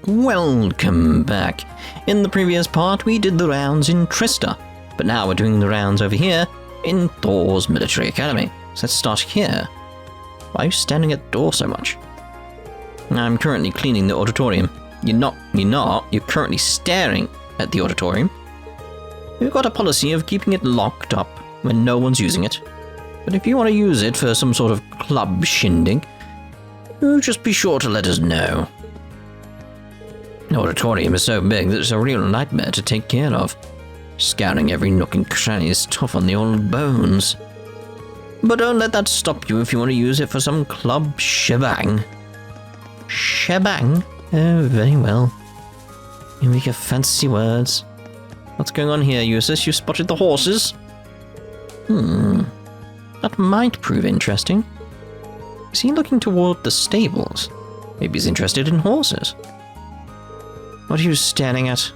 Welcome back. In the previous part, we did the rounds in Trista, but now we're doing the rounds over here in Thors Military Academy. So let's start here. Why are you standing at the door so much? I'm currently cleaning the auditorium. You're not. You're currently staring at the auditorium. We've got a policy of keeping it locked up when no one's using it. But if you want to use it for some sort of club shindig, just be sure to let us know. The auditorium is so big that it's a real nightmare to take care of. Scouring every nook and cranny is tough on the old bones. But don't let that stop you if you want to use it for some club shebang. Shebang? Oh, very well. You make your fancy words. What's going on here, Eustace? You spotted the horses? That might prove interesting. Is he looking toward the stables? Maybe he's interested in horses. What are you staring at?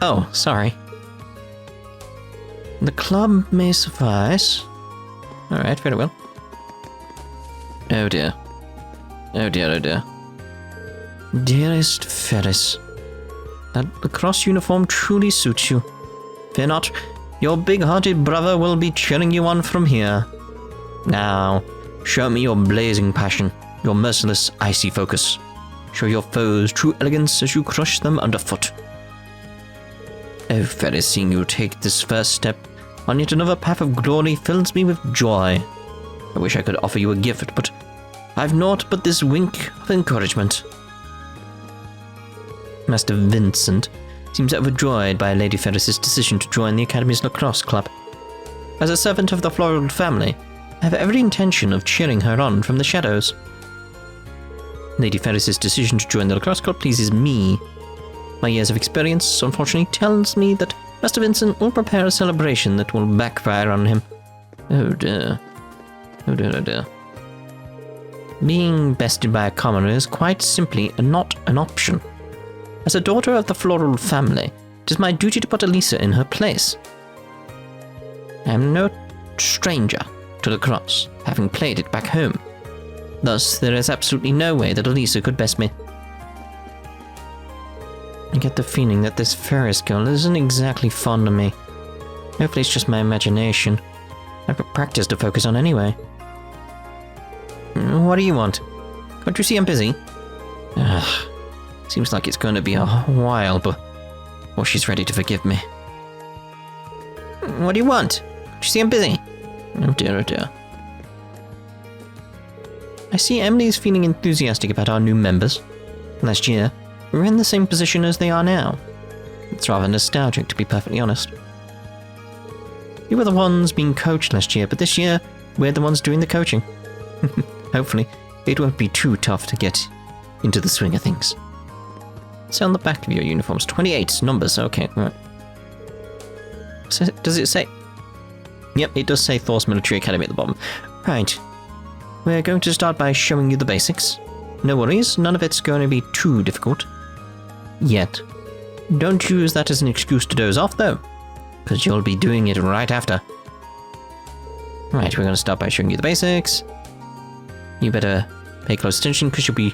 Oh, sorry. The club may suffice. Alright, very well. Oh dear. Oh dear, oh dear. Dearest Ferris, that lacrosse uniform truly suits you. Fear not, your big-hearted brother will be cheering you on from here. Now, show me your blazing passion, your merciless, icy focus. Show your foes true elegance as you crush them underfoot. Oh, Ferris, seeing you take this first step on yet another path of glory fills me with joy. I wish I could offer you a gift, but I've naught but this wink of encouragement. Master Vincent seems overjoyed by Lady Ferris's decision to join the Academy's lacrosse club. As a servant of the Floral family, I have every intention of cheering her on from the shadows. Lady Ferris's decision to join the lacrosse club pleases me. My years of experience, unfortunately, tells me that Master Vincent will prepare a celebration that will backfire on him. Oh dear. Oh dear, oh dear. Being bested by a commoner is quite simply not an option. As a daughter of the Floral family, it is my duty to put Elisa in her place. I am no stranger to lacrosse, having played it back home. Thus, there is absolutely no way that Elisa could best me. I get the feeling that this Ferris girl isn't exactly fond of me. Hopefully it's just my imagination. I've got practice to focus on anyway. What do you want? Can't you see I'm busy? Ugh. Seems like it's going to be a while before she's ready to forgive me. What do you want? Can't you see I'm busy? Oh dear, oh dear. I see Emily's feeling enthusiastic about our new members. Last year, we were in the same position as they are now. It's rather nostalgic, to be perfectly honest. We were the ones being coached last year, but this year, we're the ones doing the coaching. Hopefully, it won't be too tough to get into the swing of things. It's on the back of your uniforms. 28 numbers, okay, right. So, does it say? Yep, it does say Thors Military Academy at the bottom. Right. We're going to start by showing you the basics. No worries, none of it's going to be too difficult. Yet. Don't use that as an excuse to doze off, though, because you'll be doing it right after. Right, we're going to start by showing you the basics. You better pay close attention, because you'll be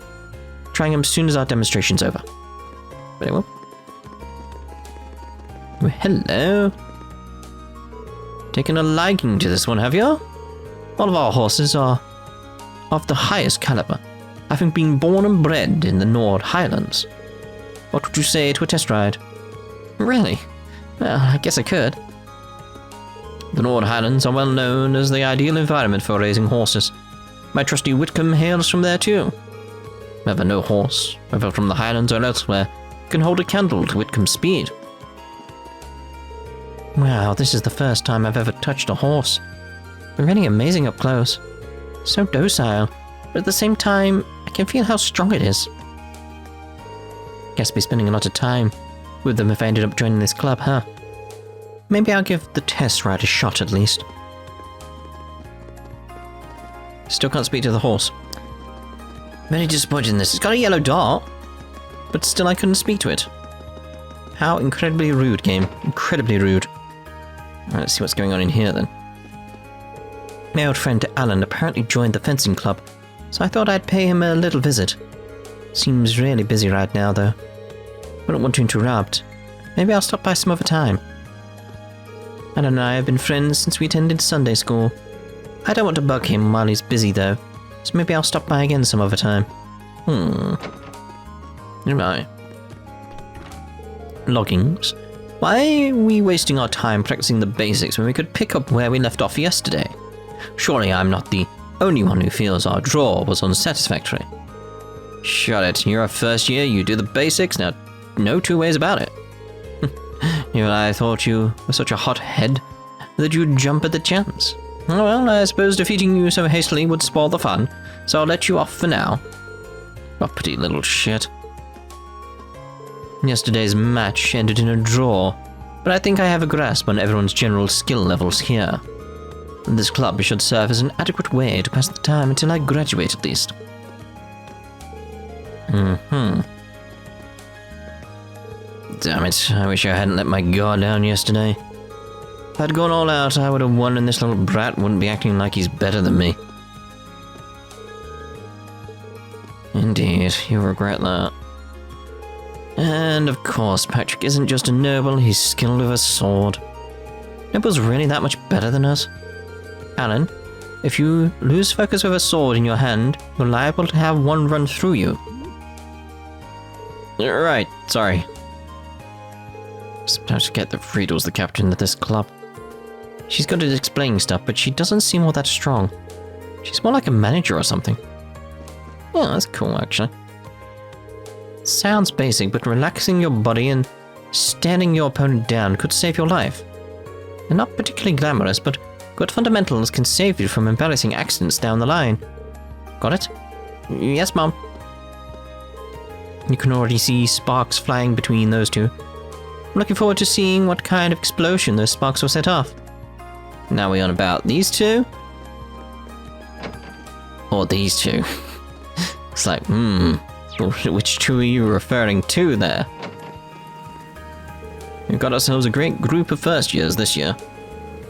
trying them as soon as our demonstration's over. Very well. Well, hello. Taken a liking to this one, have you? All of our horses are of the highest caliber, having been born and bred in the Nord Highlands. What would you say to a test ride? Really? Well, I guess I could. The Nord Highlands are well known as the ideal environment for raising horses. My trusty Whitcomb hails from there too. Whether no horse, whether from the Highlands or elsewhere, can hold a candle to Whitcomb's speed. Wow, this is the first time I've ever touched a horse. They're really amazing up close. So docile, but at the same time, I can feel how strong it is. Guess I'll be spending a lot of time with them if I ended up joining this club, huh? Maybe I'll give the test ride a shot at least. Still can't speak to the horse. Very disappointed in this. It's got a yellow dot, but still I couldn't speak to it. How incredibly rude, game. Incredibly rude. Right, let's see what's going on in here then. My old friend Alan apparently joined the fencing club, so I thought I'd pay him a little visit. Seems really busy right now, though. I don't want to interrupt. Maybe I'll stop by some other time. Alan and I have been friends since we attended Sunday school. I don't want to bug him while he's busy though, so maybe I'll stop by again some other time. Right. Loggings. Why are we wasting our time practicing the basics when we could pick up where we left off yesterday? Surely I'm not the only one who feels our draw was unsatisfactory. Shut it, you're a first year, you do the basics, now no two ways about it. Even I thought you were such a hot head that you'd jump at the chance. Oh well, I suppose defeating you so hastily would spoil the fun, so I'll let you off for now. Oh, pretty little shit. Yesterday's match ended in a draw, but I think I have a grasp on everyone's general skill levels here. This club should serve as an adequate way to pass the time until I graduate at least. Damn it, I wish I hadn't let my guard down yesterday. If I'd gone all out, I would have won and this little brat wouldn't be acting like he's better than me. Indeed, you'll regret that. And of course, Patrick isn't just a noble, he's skilled with a sword. Noble's really that much better than us? Alan, if you lose focus with a sword in your hand, you're liable to have one run through you. Right, sorry. Sometimes forget that Friedel's the captain of this club. She's good at explaining stuff, but she doesn't seem all that strong. She's more like a manager or something. Yeah, that's cool, actually. Sounds basic, but relaxing your body and staring your opponent down could save your life. They're not particularly glamorous, but good fundamentals can save you from embarrassing accidents down the line. Got it? Yes, Mom. You can already see sparks flying between those two. I'm looking forward to seeing what kind of explosion those sparks will set off. Now we on about these two? Or these two? It's like, which two are you referring to there? We've got ourselves a great group of first years this year.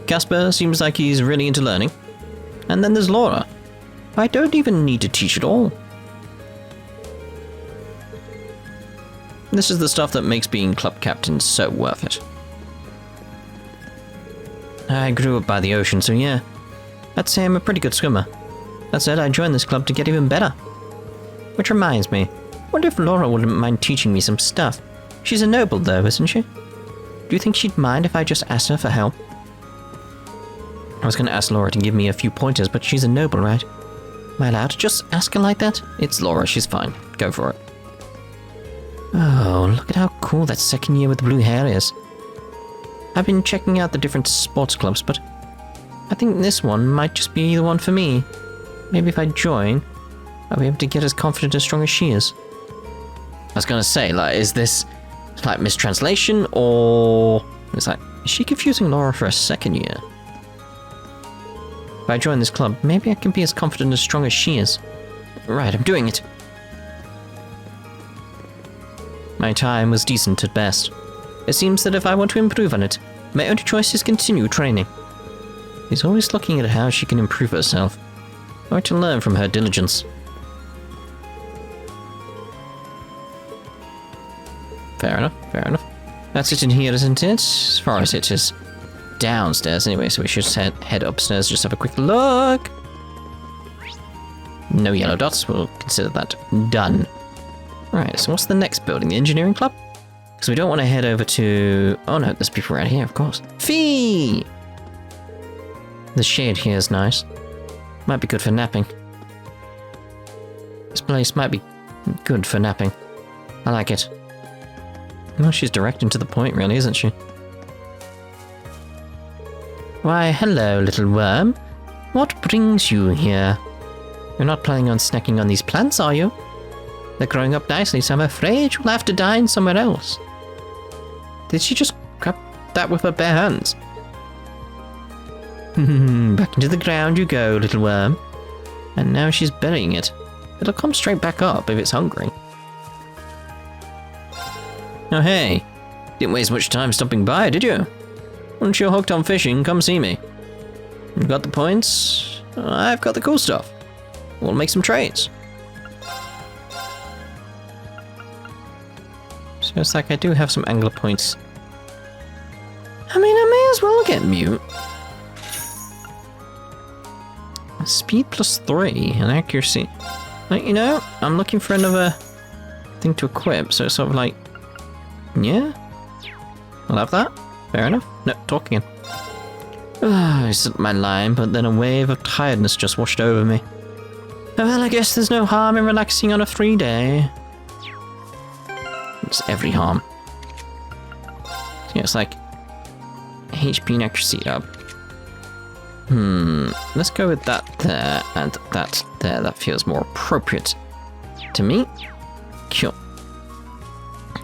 Casper seems like he's really into learning. And then there's Laura. I don't even need to teach at all. This is the stuff that makes being club captain so worth it. I grew up by the ocean, so yeah. I'd say I'm a pretty good swimmer. That said, I joined this club to get even better. Which reminds me, I wonder if Laura wouldn't mind teaching me some stuff. She's a noble though, isn't she? Do you think she'd mind if I just asked her for help? I was going to ask Laura to give me a few pointers, but she's a noble, right? Am I allowed to just ask her like that? It's Laura, she's fine. Go for it. Oh, look at how cool that second year with the blue hair is. I've been checking out the different sports clubs, but I think this one might just be the one for me. Maybe if I join, I'll be able to get as confident and strong as she is. I was gonna say, like, is this like mistranslation, or it's like, is she confusing Laura for a second year? If I join this club, maybe I can be as confident and strong as she is. Right, I'm doing it. My time was decent at best. It seems that if I want to improve on it, my only choice is continue training. He's always looking at how she can improve herself, or to learn from her diligence. Fair enough, fair enough. That's it in here, isn't it? As far as it is downstairs anyway, so we should head upstairs, just have a quick look. No yellow dots, we'll consider that done. Right, so what's the next building? The engineering club? Because we don't want to head over to... Oh no, there's people right here, of course. Fee! The shade here is nice. Might be good for napping. This place might be good for napping. I like it. Well, she's direct and to the point, really, isn't she? Why, hello, little worm. What brings you here? You're not planning on snacking on these plants, are you? They're growing up nicely, so I'm afraid you'll have to dine somewhere else. Did she just grab that with her bare hands? Back into the ground you go, little worm. And now she's burying it. It'll come straight back up if it's hungry. Oh hey, didn't waste much time stopping by, did you? Once you're hooked on fishing, come see me. You got the points? I've got the cool stuff. We'll make some trades. So it's like I do have some angler points. I mean, I may as well get mute. Speed +3 and accuracy. Like, you know, I'm looking for another thing to equip, so it's sort of like, yeah, I'll have that. Fair enough. No, talk again. I slipped my line, but then a wave of tiredness just washed over me. Well, I guess there's no harm in relaxing on a free day. It's every harm. Yeah, it's like HP and accuracy up. Let's go with that there and that there. That feels more appropriate to me. Cool.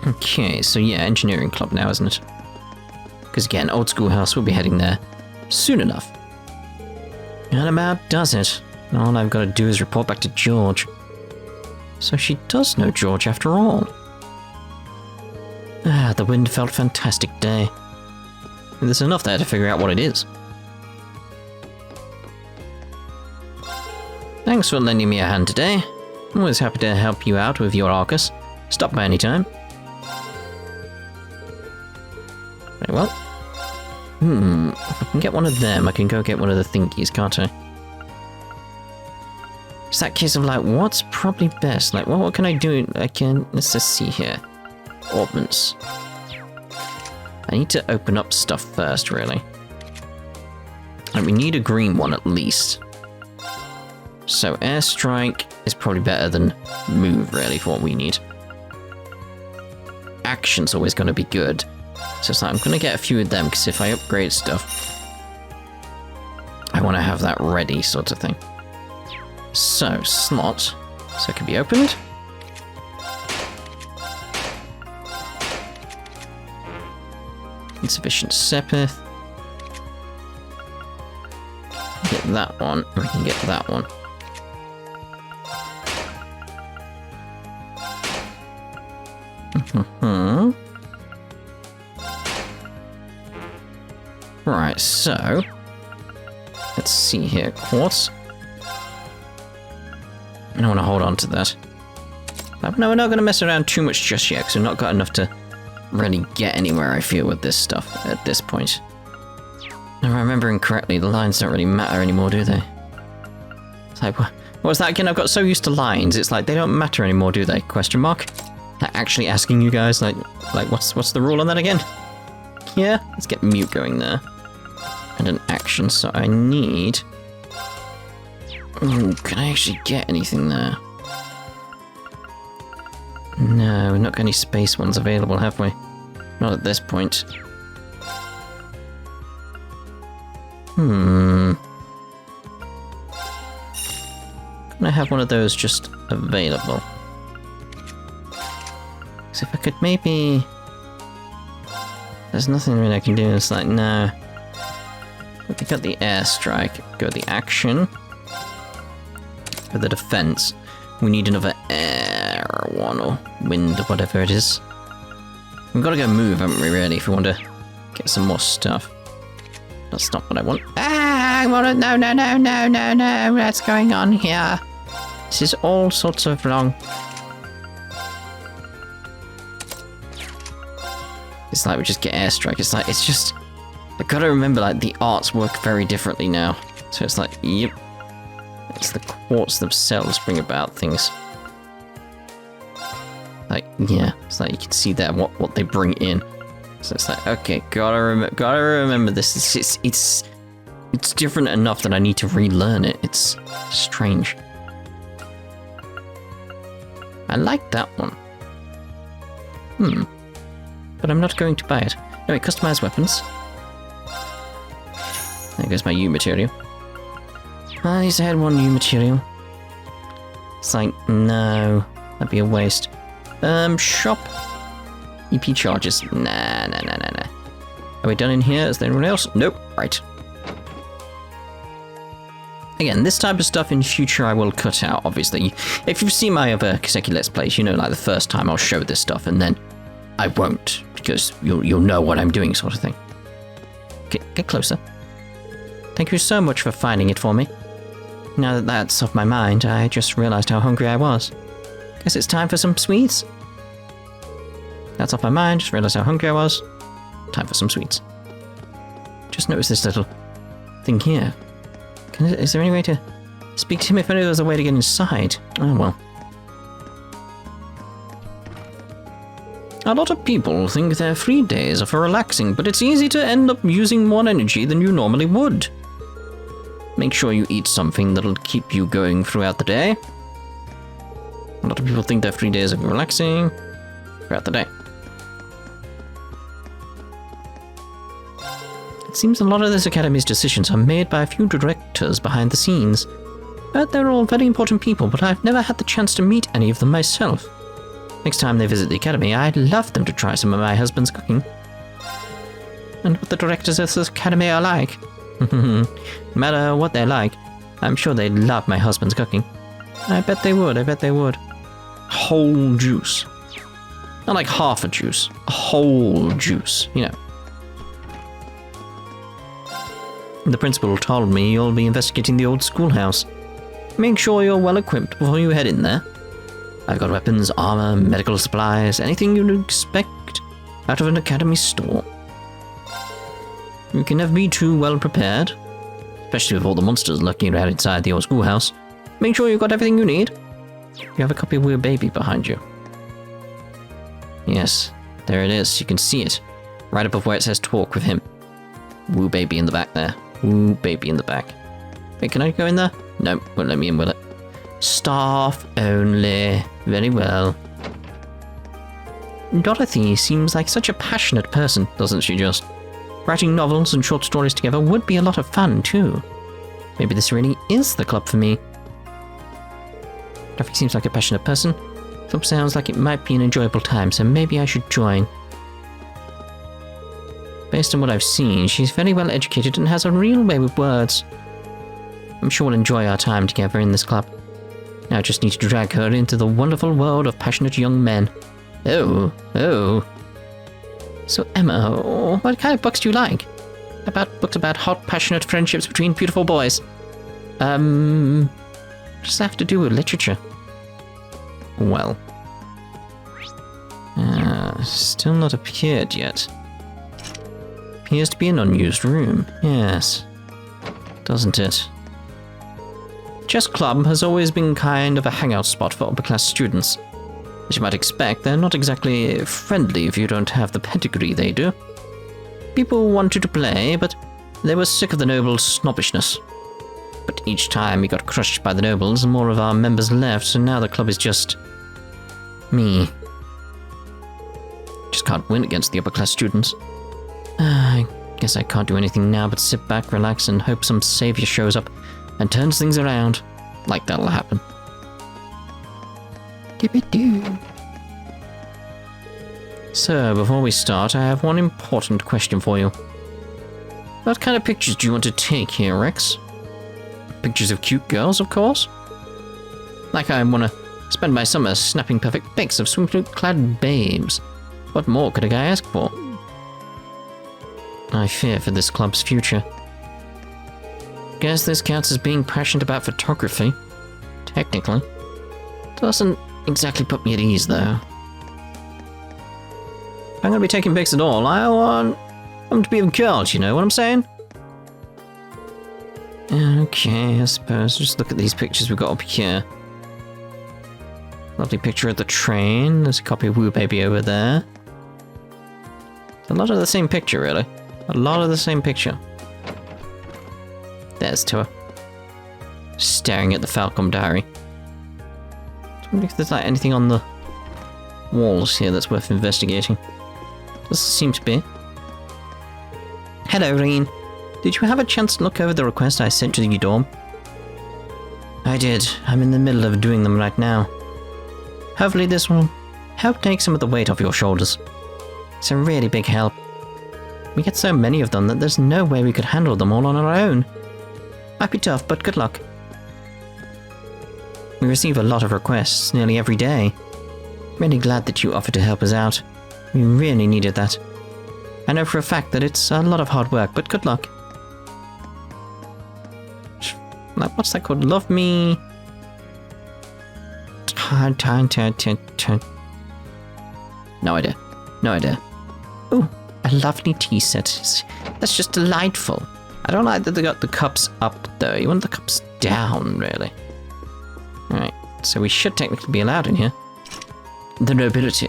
Okay, so yeah, engineering club now, isn't it? Because again, Old Schoolhouse will be heading there soon enough. And about does it. All I've got to do is report back to George. So she does know George after all. Ah, the wind felt fantastic day. There's enough there to figure out what it is. Thanks for lending me a hand today. I'm always happy to help you out with your Arcus. Stop by anytime. Very well. If I can get one of them, I can go get one of the thingies, can't I? It's that case of like, what's probably best? Like, what can I do? Let's just see here. Orbments. I need to open up stuff first, really. And we need a green one at least. So airstrike is probably better than move, really, for what we need. Action's always going to be good. So it's like, I'm going to get a few of them, because if I upgrade stuff, I want to have that ready, sort of thing. So, slot. So it can be opened. Insufficient Sepith. Get that one, we can get that one. Right, so let's see here. Quartz. I don't want to hold on to that. No, we're not going to mess around too much just yet, because we've not got enough to really get anywhere, I feel, with this stuff at this point. If I'm remembering correctly, the lines don't really matter anymore, do they? It's like, what was that again? I've got so used to lines, it's like, they don't matter anymore, do they? Question mark? Like, actually asking you guys, like what's the rule on that again? Yeah, let's get mute going there. And an action, so I need... Ooh, can I actually get anything there? No, we've not got any space ones available, have we? Not at this point. Can I have one of those just available? So if I could maybe... There's nothing really I can do, it's like, no. We got the airstrike, go the action. For the defense, we need another air one or wind or whatever it is. We've got to go move, haven't we, really, if we want to get some more stuff. That's not what I want. Ah, I want to... No, what's going on here? This is all sorts of wrong. It's like we just get airstrike. It's like, it's just... I've got to remember, like, the arts work very differently now. So it's like, yep. It's the quartz themselves bring about things. Like, yeah, it's like you can see there what they bring in. So it's like, okay, gotta remember this. It's different enough that I need to relearn it. It's strange. I like that one. But I'm not going to buy it. Anyway, customize weapons. There goes my U material. I need to add one new material. It's like, no, that'd be a waste. Shop. EP charges. Nah. Are we done in here? Is there anyone else? Nope. Right. Again, this type of stuff in future I will cut out, obviously. If you've seen my other Kiseki Let's Plays, you know, like the first time I'll show this stuff and then I won't, because you'll know what I'm doing, sort of thing. Get closer. Thank you so much for finding it for me. Now that that's off my mind, I just realized how hungry I was. Guess it's time for some sweets. That's off my mind. Just realized how hungry I was. Time for some sweets. Just noticed this little thing here. Is there any way to speak to him if only there's a way to get inside? Oh well. A lot of people think their free days are for relaxing, but it's easy to end up using more energy than you normally would. Make sure you eat something that'll keep you going throughout the day. A lot of people think their free days are relaxing throughout the day. It seems a lot of this academy's decisions are made by a few directors behind the scenes. But they're all very important people, but I've never had the chance to meet any of them myself. Next time they visit the academy, I'd love them to try some of my husband's cooking. And what the directors of this academy are like. No matter what they're like, I'm sure they'd love my husband's cooking. I bet they would, I bet they would. Whole juice. Not like half a juice. A whole juice, you know. The principal told me you'll be investigating the old schoolhouse. Make sure you're well equipped before you head in there. I've got weapons, armor, medical supplies, anything you'd expect out of an academy store. You can never be too well prepared, especially with all the monsters lurking around inside the old schoolhouse. Make sure you've got everything you need. You have a copy of Wee Baby behind you. Yes, there it is. You can see it. Right above where it says talk with him. Woo Baby in the back there. Woo Baby in the back. Wait, can I go in there? No, won't let me in, will it? Staff only. Very well. Dorothy seems like such a passionate person, doesn't she just? Writing novels and short stories together would be a lot of fun, too. Maybe this really is the club for me. Dorothy seems like a passionate person. Club sounds like it might be an enjoyable time, so maybe I should join. Based on what I've seen, she's very well educated and has a real way with words. I'm sure we'll enjoy our time together in this club. Now I just need to drag her into the wonderful world of passionate young men. Oh. So Emma, what kind of books do you like? Books about hot, passionate friendships between beautiful boys. Just have to do with literature. Well. Still not appeared yet. Appears to be an unused room, yes. Doesn't it? Chess Club has always been kind of a hangout spot for upper class students. As you might expect, they're not exactly friendly if you don't have the pedigree they do. People wanted to play, but they were sick of the nobles' snobbishness. But each time we got crushed by the nobles, more of our members left, so now the club is just me. Just can't win against the upper class students. I guess I can't do anything now but sit back, relax, and hope some savior shows up and turns things around. Like that'll happen. So, before we start, I have one important question for you. What kind of pictures do you want to take here, Rex? Pictures of cute girls, of course? Like I want to spend my summer snapping perfect pics of swimsuit-clad babes. What more could a guy ask for? I fear for this club's future. Guess this counts as being passionate about photography. Technically. Doesn't exactly put me at ease, though. If I'm going to be taking pics at all, I want them to be of girls, you know what I'm saying? Okay, I suppose. Just look at these pictures we've got up here. Lovely picture of the train. There's a copy of Woo Baby over there. It's a lot of the same picture, really. A lot of the same picture. There's Toa. Staring at the Falcom Diary. I wonder if there's like anything on the walls here that's worth investigating. Doesn't seem to be. Hello, Reen. Did you have a chance to look over the request I sent to your dorm? I did. I'm in the middle of doing them right now. Hopefully this will help take some of the weight off your shoulders. It's a really big help. We get so many of them that there's no way we could handle them all on our own. Might be tough, but good luck. We receive a lot of requests nearly every day. Really glad that you offered to help us out. We really needed that. I know for a fact that it's a lot of hard work, but good luck. What's that called? Love me. No idea. No idea. Oh, a lovely tea set. That's just delightful. I don't like that they got the cups up, though. You want the cups down, really. Alright, so we should technically be allowed in here. The nobility.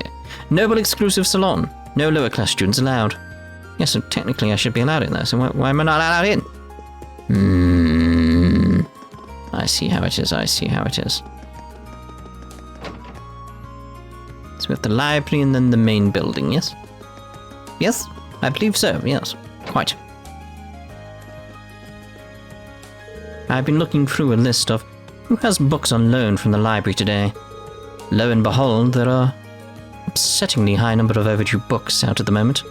Noble exclusive salon. No lower class students allowed. Yeah, so technically I should be allowed in there, so why am I not allowed in? I see how it is, I see how it is. So we have the library and then the main building, yes? Yes, I believe so, yes, quite. I've been looking through a list of who has books on loan from the library today. Lo and behold, there are upsettingly high number of overdue books out at the moment.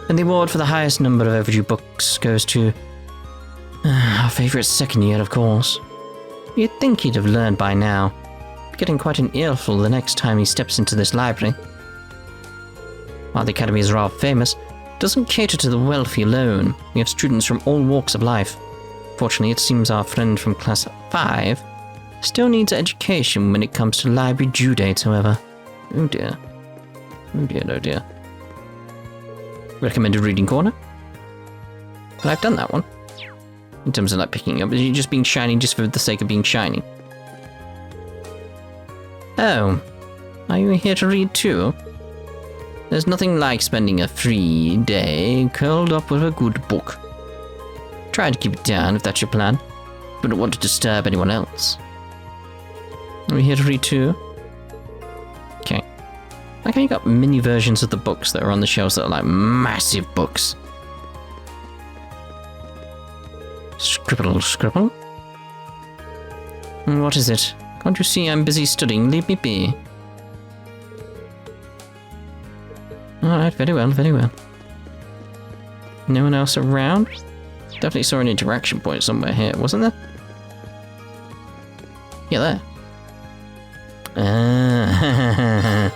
And the award for the highest number of overdue books goes to our favourite second year, of course. You'd think he'd have learned by now. Getting quite an earful the next time he steps into this library. While the academy is rather famous, it doesn't cater to the wealthy alone. We have students from all walks of life. Fortunately, it seems our friend from Class V still needs education when it comes to library due dates, however. Oh dear. Oh dear, oh dear. Recommended reading corner? But I've done that one. In terms of like picking up, is it just being shiny just for the sake of being shiny? Oh, are you here to read too? There's nothing like spending a free day curled up with a good book. Try to keep it down if that's your plan, but don't want to disturb anyone else. Are you here to read too? Okay. Like how you got mini versions of the books that are on the shelves that are like massive books. Scribble, scribble. What is it? Can't you see I'm busy studying? Leave me be. Alright, very well, very well. No one else around? Definitely saw an interaction point somewhere here, wasn't there? Yeah, there.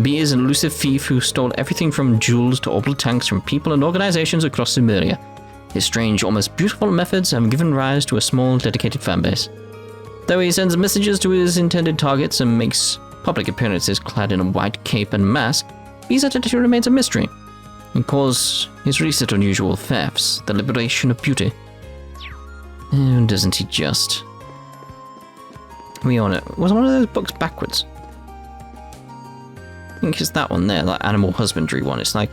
B is an elusive thief who stole everything from jewels to orbital tanks from people and organizations across Sumeria. His strange, almost beautiful methods have given rise to a small, dedicated fanbase. Though he sends messages to his intended targets and makes public appearances clad in a white cape and mask, B's identity remains a mystery, and calls his recent unusual thefts the liberation of beauty. Oh, doesn't he just? We own it. Was one of those books backwards? I think it's that one there, that animal husbandry one. It's like,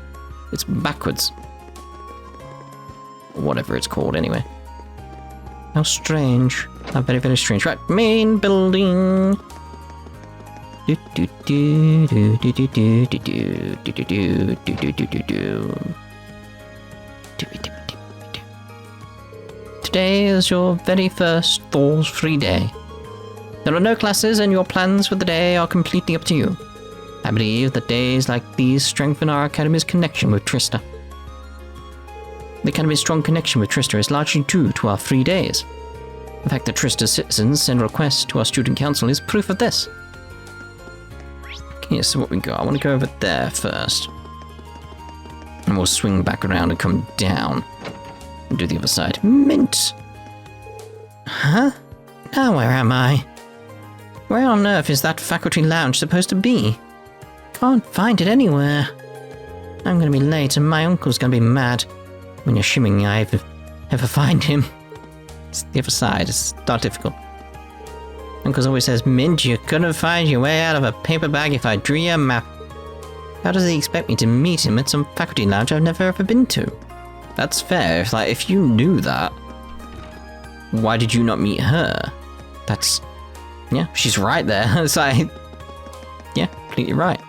it's backwards. Whatever it's called, anyway. How strange. How very, very strange. Right, main building. Today is your very first Thors free day. There are no classes and your plans for the day are completely up to you. I believe that days like these strengthen our Academy's connection with Trista. The Academy's strong connection with Trista is largely due to our free days. The fact that Trista's citizens send requests to our student council is proof of this. Okay, so what we got? I want to go over there first. And we'll swing back around and come down. And do the other side. Mint! Huh? Now where am I? Where on earth is that faculty lounge supposed to be? Can't find it anywhere. I'm gonna be late and my uncle's gonna be mad. When you're shimming, I ever find him. It's the other side, it's not difficult. Uncle's always says, Mint, you couldn't find your way out of a paper bag if I drew you a map. How does he expect me to meet him at some faculty lounge I've never ever been to? That's fair, if you knew that, why did you not meet her? That's, yeah, she's right there. It's like, yeah, completely right.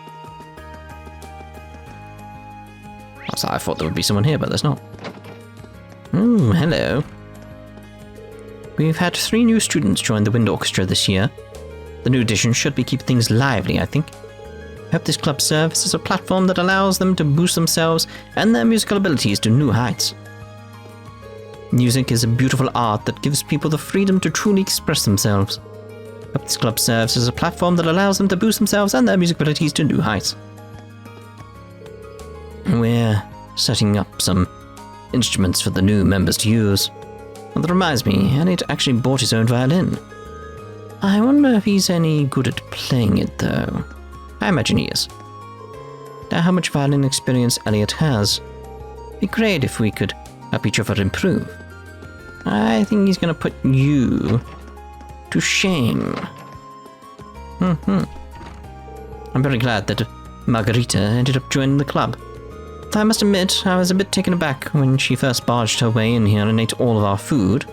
I thought there would be someone here, but there's not. Ooh, hello. We've had 3 new students join the Wind Orchestra this year. The new addition should be keep things lively, I think. I hope this club serves as a platform that allows them to boost themselves and their musical abilities to new heights. Music is a beautiful art that gives people the freedom to truly express themselves. I hope this club serves as a platform that allows them to boost themselves and their music abilities to new heights. We're setting up some instruments for the new members to use. And that reminds me, Elliot actually bought his own violin. I wonder if he's any good at playing it, though. I imagine he is. how much violin experience Elliot has. It'd be great if we could help each other improve. I think he's gonna put you to shame. I'm very glad that Margarita ended up joining the club. I must admit, I was a bit taken aback when she first barged her way in here and ate all of our food.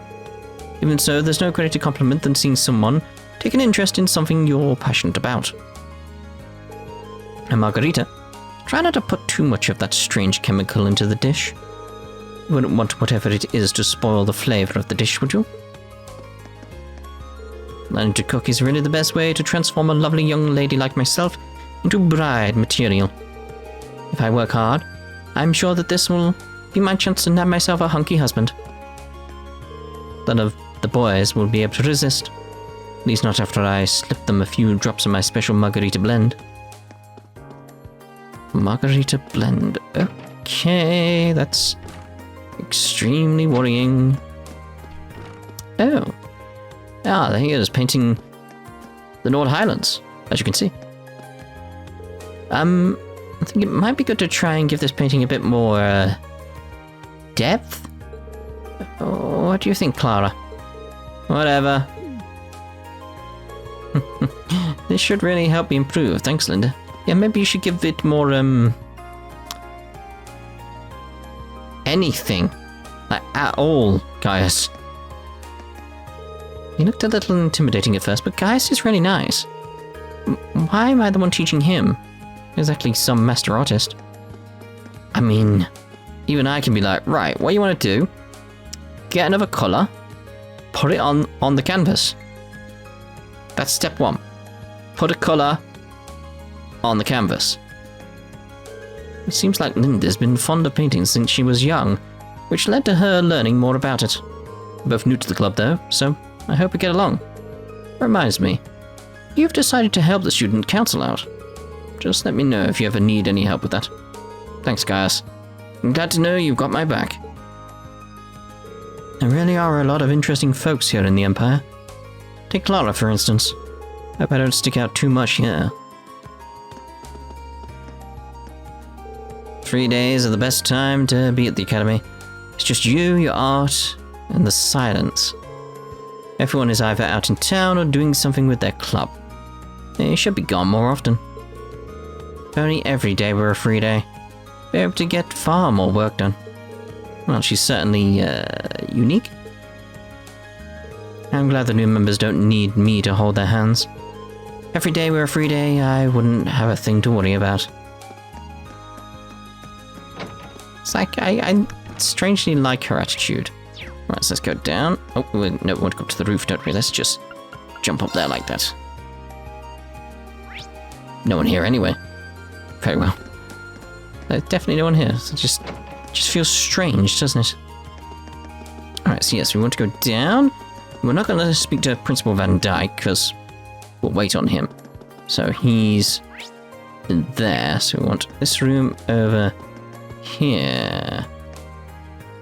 Even so, there's no greater compliment than seeing someone take an interest in something you're passionate about. And Margarita, try not to put too much of that strange chemical into the dish. You wouldn't want whatever it is to spoil the flavor of the dish, would you? Learning to cook is really the best way to transform a lovely young lady like myself into bride material. If I work hard, I'm sure that this will be my chance to nab myself a hunky husband. None of the boys will be able to resist. At least not after I slip them a few drops of my special margarita blend. Margarita blend. Okay, that's extremely worrying. Oh. Ah, there he is, painting the North Highlands, as you can see. I think it might be good to try and give this painting a bit more depth. What do you think, Clara? Whatever. This should really help me improve. Thanks, Linda. Yeah, maybe you should give it more, anything. Like, at all, Gaius. He looked a little intimidating at first, but Gaius is really nice. Why am I the one teaching him? Exactly some master artist. I mean, even I can be like, right, what you want to do? Get another colour, put it on the canvas. That's step one. Put a colour on the canvas. It seems like Linda's been fond of painting since she was young, which led to her learning more about it. We're both new to the club though, so I hope we get along. Reminds me, you've decided to help the student council out. Just let me know if you ever need any help with that. Thanks, Gaius. I'm glad to know you've got my back. There really are a lot of interesting folks here in the Empire. Take Clara, for instance. Hope I don't stick out too much here. 3 days are the best time to be at the Academy. It's just you, your art, and the silence. Everyone is either out in town or doing something with their club. They should be gone more often. If only every day were a free day. Be able to get far more work done. Well, she's certainly, unique. I'm glad the new members don't need me to hold their hands. Every day were a free day, I wouldn't have a thing to worry about. It's like, I strangely like her attitude. Right, so let's go down. Oh, no, we want to go up to the roof, don't we? Let's just jump up there like that. No one here anyway. Very well. There's definitely no one here. So it just feels strange, doesn't it? Alright, so yes, we want to go down. We're not going to speak to Principal Van Dyke, because we'll wait on him. So he's in there. So we want this room over here.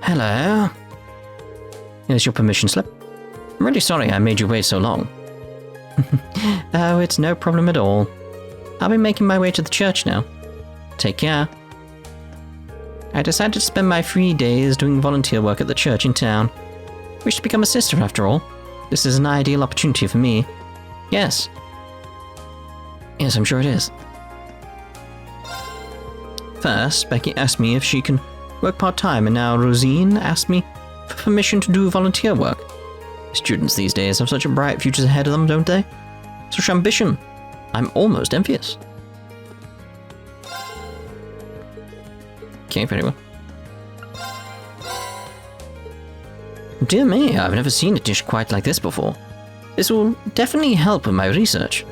Hello. Here's your permission slip. I'm really sorry I made you wait so long. Oh, it's no problem at all. I'll be making my way to the church now. Take care. I decided to spend my free days doing volunteer work at the church in town. Wish to become a sister after all. This is an ideal opportunity for me. Yes. Yes, I'm sure it is. First, Becky asked me if she can work part-time, and now Rosine asked me for permission to do volunteer work. Students these days have such a bright future ahead of them, don't they? Such ambition. I'm almost envious. Okay, very well. Dear me, I've never seen a dish quite like this before. This will definitely help with my research.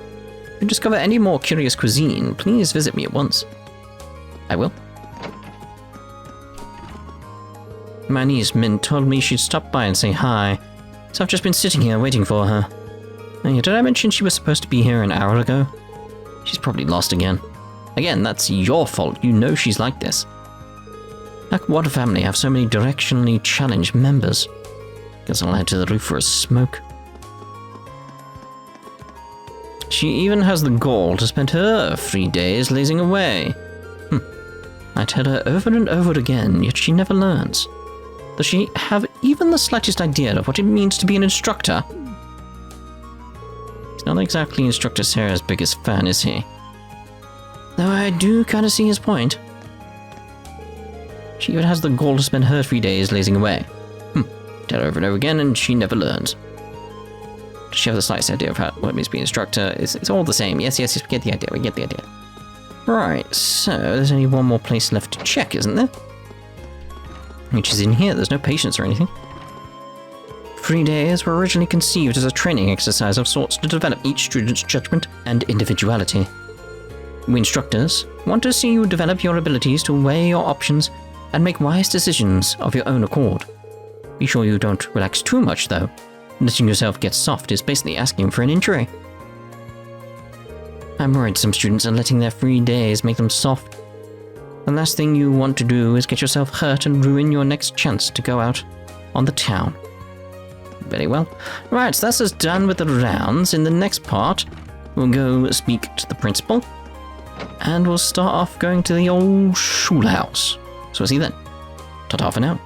If you discover any more curious cuisine, please visit me at once. I will. My niece Mint told me she'd stop by and say hi, so I've just been sitting here waiting for her. Oh, yeah, did I mention she was supposed to be here an hour ago? She's probably lost again. Again, that's your fault. You know she's like this. Like what family have so many directionally challenged members? Guess I'll head to the roof for a smoke. She even has the gall to spend her free days lazing away. I tell her over and over again, yet she never learns. Does she have even the slightest idea of what it means to be an instructor? He's not exactly Instructor Sarah's biggest fan, is he? Though I do kind of see his point. She even has the gall to spend her 3 days lazing away. Tell her over and over again, and she never learns. Does she have the slightest idea of what it means to be an instructor? It's all the same. Yes, we get the idea, we get the idea. Right, so there's only one more place left to check, isn't there? Which is in here. There's no patience or anything. 3 days were originally conceived as a training exercise of sorts to develop each student's judgment and individuality. We instructors want to see you develop your abilities to weigh your options and make wise decisions of your own accord. Be sure you don't relax too much, though. Letting yourself get soft is basically asking for an injury. I'm worried some students are letting their 3 days make them soft. The last thing you want to do is get yourself hurt and ruin your next chance to go out on the town. Very well. Right, so that's us done with the rounds. In the next part, we'll go speak to the principal. And we'll start off going to the Old Schoolhouse. So we'll see you then. Ta-ta for now.